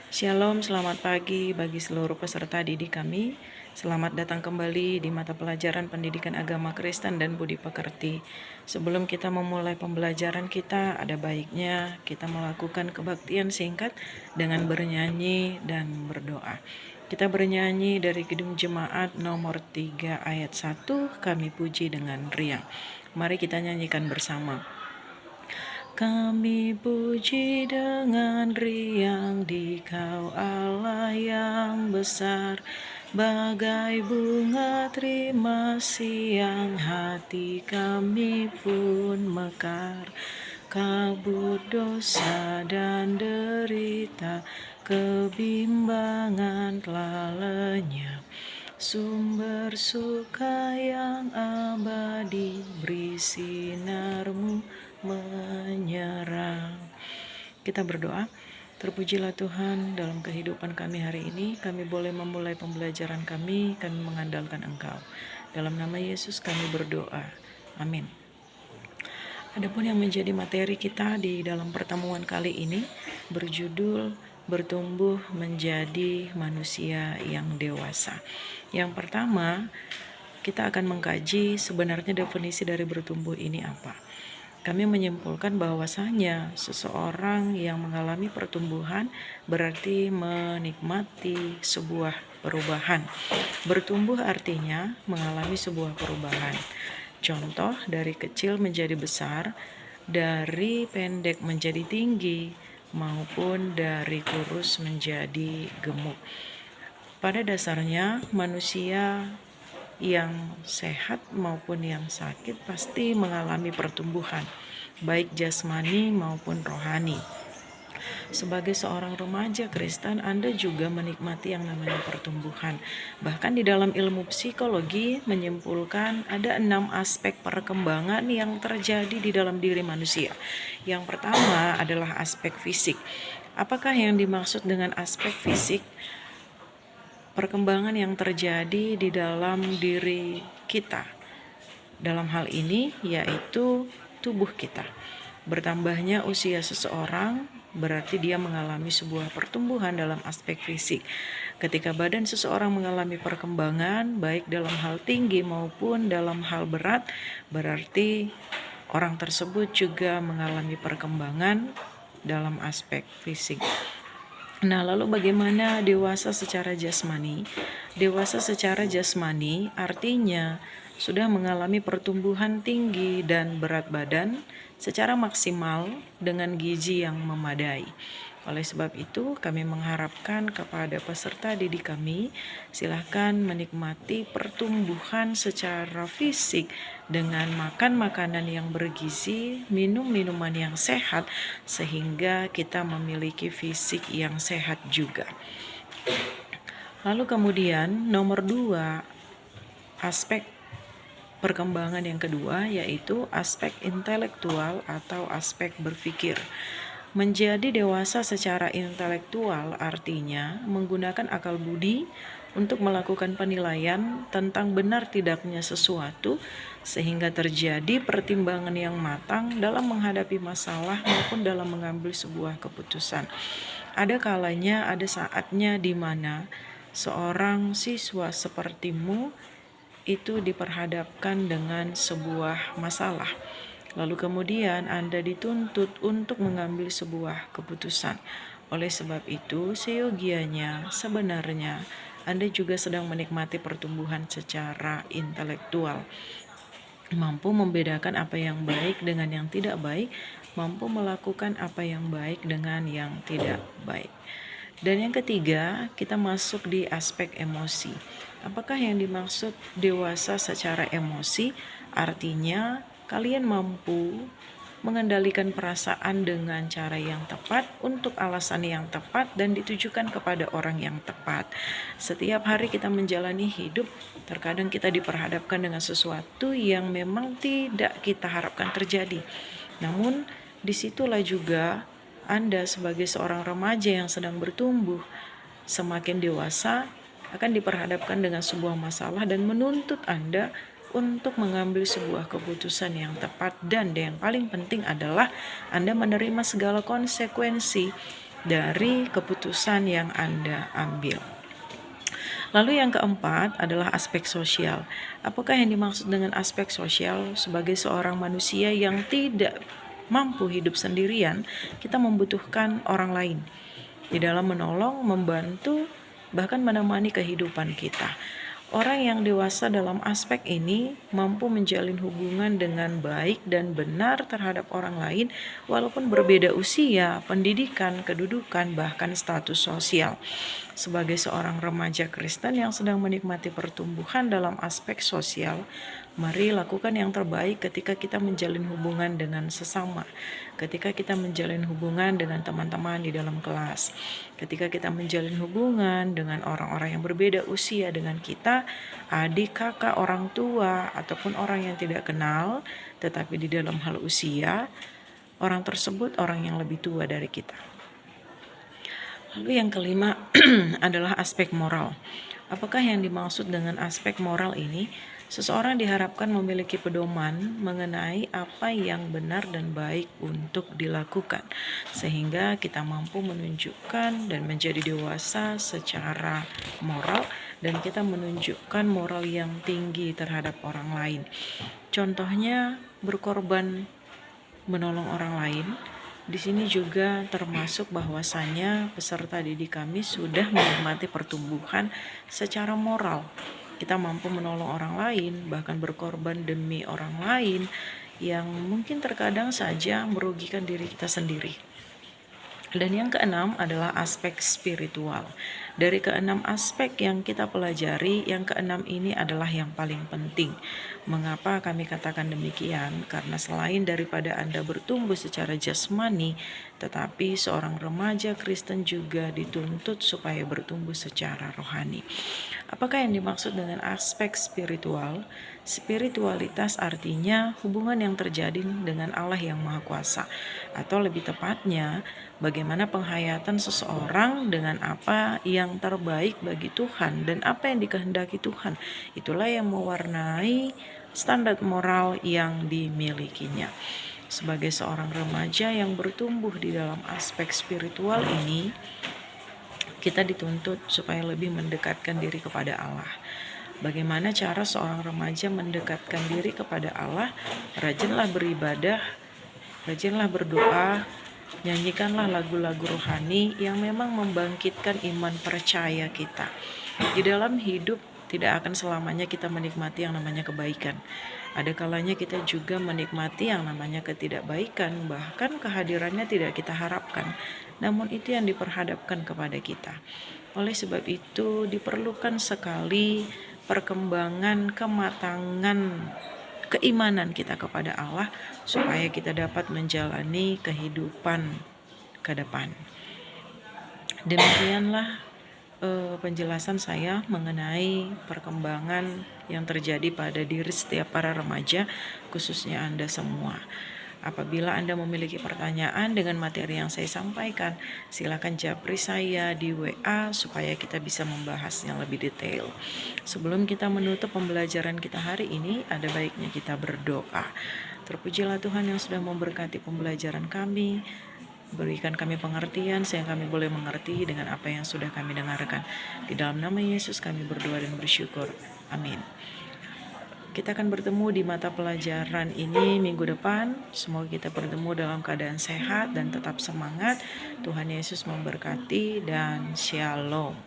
Shalom, selamat pagi bagi seluruh peserta didik kami. Selamat datang kembali di mata pelajaran Pendidikan Agama Kristen dan Budi Pekerti. Sebelum kita memulai pembelajaran kita, ada baiknya kita melakukan kebaktian singkat dengan bernyanyi dan berdoa. Kita bernyanyi dari Kidung Jemaat nomor 3 ayat 1, Kami puji dengan riang. Mari kita nyanyikan bersama. Kami puji dengan riang di Kau Allah yang besar, bagai bunga terima siang hati kami pun mekar. Kabut dosa dan derita, kebimbangan telah lenyap. Sumber suka yang abadi, beri sinar-Mu menyerang. Kita berdoa. Terpujilah Tuhan, dalam kehidupan kami hari ini, kami boleh memulai pembelajaran kami mengandalkan Engkau. Dalam nama Yesus kami berdoa. Amin. Adapun yang menjadi materi kita di dalam pertemuan kali ini berjudul bertumbuh menjadi manusia yang dewasa. Yang pertama, kita akan mengkaji sebenarnya definisi dari bertumbuh ini apa. Kami menyimpulkan bahwasanya seseorang yang mengalami pertumbuhan berarti menikmati sebuah perubahan. Bertumbuh artinya mengalami sebuah perubahan. Contoh, dari kecil menjadi besar, dari pendek menjadi tinggi, maupun dari kurus menjadi gemuk. Pada dasarnya, manusia yang sehat maupun yang sakit pasti mengalami pertumbuhan, baik jasmani maupun rohani. Sebagai seorang remaja Kristen, Anda juga menikmati yang namanya pertumbuhan. Bahkan di dalam ilmu psikologi menyimpulkan ada 6 aspek perkembangan yang terjadi di dalam diri manusia. Yang pertama adalah aspek fisik. Apakah yang dimaksud dengan aspek fisik? Perkembangan yang terjadi di dalam diri kita. Dalam hal ini yaitu tubuh kita. Bertambahnya usia seseorang berarti dia mengalami sebuah pertumbuhan dalam aspek fisik. Ketika badan seseorang mengalami perkembangan baik dalam hal tinggi maupun dalam hal berat, berarti orang tersebut juga mengalami perkembangan dalam aspek fisik. Nah, lalu bagaimana dewasa secara jasmani? Dewasa secara jasmani artinya sudah mengalami pertumbuhan tinggi dan berat badan secara maksimal dengan gizi yang memadai. Oleh sebab itu, kami mengharapkan kepada peserta didik kami, silakan menikmati pertumbuhan secara fisik dengan makan makanan yang bergizi, minum minuman yang sehat, sehingga kita memiliki fisik yang sehat juga. Lalu kemudian nomor 2, aspek perkembangan yang kedua yaitu aspek intelektual atau aspek berpikir. Menjadi dewasa secara intelektual artinya menggunakan akal budi untuk melakukan penilaian tentang benar tidaknya sesuatu sehingga terjadi pertimbangan yang matang dalam menghadapi masalah maupun dalam mengambil sebuah keputusan. Ada kalanya, ada saatnya di mana seorang siswa sepertimu itu diperhadapkan dengan sebuah masalah. Lalu kemudian Anda dituntut untuk mengambil sebuah keputusan. Oleh sebab itu, seyogianya sebenarnya Anda juga sedang menikmati pertumbuhan secara intelektual. Mampu membedakan apa yang baik dengan yang tidak baik, mampu melakukan apa yang baik dengan yang tidak baik. Dan yang ketiga, kita masuk di aspek emosi. Apakah yang dimaksud dewasa secara emosi? Artinya kalian mampu mengendalikan perasaan dengan cara yang tepat untuk alasan yang tepat dan ditujukan kepada orang yang tepat. Setiap hari kita menjalani hidup, terkadang kita diperhadapkan dengan sesuatu yang memang tidak kita harapkan terjadi. Namun disitulah juga Anda sebagai seorang remaja yang sedang bertumbuh, semakin dewasa akan diperhadapkan dengan sebuah masalah dan menuntut Anda untuk mengambil sebuah keputusan yang tepat, dan yang paling penting adalah Anda menerima segala konsekuensi dari keputusan yang Anda ambil. Lalu yang keempat adalah aspek sosial. Apakah yang dimaksud dengan aspek sosial? Sebagai seorang manusia yang tidak mampu hidup sendirian, kita membutuhkan orang lain di dalam menolong, membantu, bahkan menemani kehidupan kita. Orang yang dewasa dalam aspek ini mampu menjalin hubungan dengan baik dan benar terhadap orang lain walaupun berbeda usia, pendidikan, kedudukan, bahkan status sosial. Sebagai seorang remaja Kristen yang sedang menikmati pertumbuhan dalam aspek sosial, mari lakukan yang terbaik ketika kita menjalin hubungan dengan sesama, ketika kita menjalin hubungan dengan teman-teman di dalam kelas, ketika kita menjalin hubungan dengan orang-orang yang berbeda usia dengan kita, adik, kakak, orang tua, ataupun orang yang tidak kenal, tetapi di dalam hal usia, orang tersebut orang yang lebih tua dari kita. Lalu yang kelima adalah aspek moral. Apakah yang dimaksud dengan aspek moral ini? Seseorang diharapkan memiliki pedoman mengenai apa yang benar dan baik untuk dilakukan, sehingga kita mampu menunjukkan dan menjadi dewasa secara moral, dan kita menunjukkan moral yang tinggi terhadap orang lain. Contohnya, berkorban menolong orang lain. Di sini juga termasuk bahwasanya peserta didik kami sudah menikmati pertumbuhan secara moral. Kita mampu menolong orang lain, bahkan berkorban demi orang lain yang mungkin terkadang saja merugikan diri kita sendiri. Dan yang keenam adalah aspek spiritual. Dari keenam aspek yang kita pelajari, yang keenam ini adalah yang paling penting. Mengapa kami katakan demikian? Karena selain daripada Anda bertumbuh secara jasmani, tetapi seorang remaja Kristen juga dituntut supaya bertumbuh secara rohani. Apakah yang dimaksud dengan aspek spiritual? Spiritualitas artinya hubungan yang terjadi dengan Allah yang Maha Kuasa, atau lebih tepatnya bagaimana penghayatan seseorang dengan apa yang terbaik bagi Tuhan dan apa yang dikehendaki Tuhan. Itulah yang mewarnai standar moral yang dimilikinya. Sebagai seorang remaja yang bertumbuh di dalam aspek spiritual ini, kita dituntut supaya lebih mendekatkan diri kepada Allah. Bagaimana cara seorang remaja mendekatkan diri kepada Allah? Rajinlah beribadah, rajinlah berdoa, nyanyikanlah lagu-lagu rohani yang memang membangkitkan iman percaya kita. Di dalam hidup tidak akan selamanya kita menikmati yang namanya kebaikan. Ada kalanya kita juga menikmati yang namanya ketidakbaikan, bahkan kehadirannya tidak kita harapkan. Namun itu yang diperhadapkan kepada kita. Oleh sebab itu diperlukan sekali perkembangan, kematangan keimanan kita kepada Allah supaya kita dapat menjalani kehidupan ke depan. Demikianlah penjelasan saya mengenai perkembangan yang terjadi pada diri setiap para remaja, khususnya Anda semua. Apabila Anda memiliki pertanyaan dengan materi yang saya sampaikan, silakan japri saya di WA supaya kita bisa membahasnya lebih detail. Sebelum kita menutup pembelajaran kita hari ini, ada baiknya kita berdoa. Terpujilah Tuhan yang sudah memberkati pembelajaran kami, berikan kami pengertian sehingga kami boleh mengerti dengan apa yang sudah kami dengarkan. Di dalam nama Yesus kami berdoa dan bersyukur. Amin. Kita akan bertemu di mata pelajaran ini minggu depan. Semoga kita bertemu dalam keadaan sehat dan tetap semangat. Tuhan Yesus memberkati dan shalom.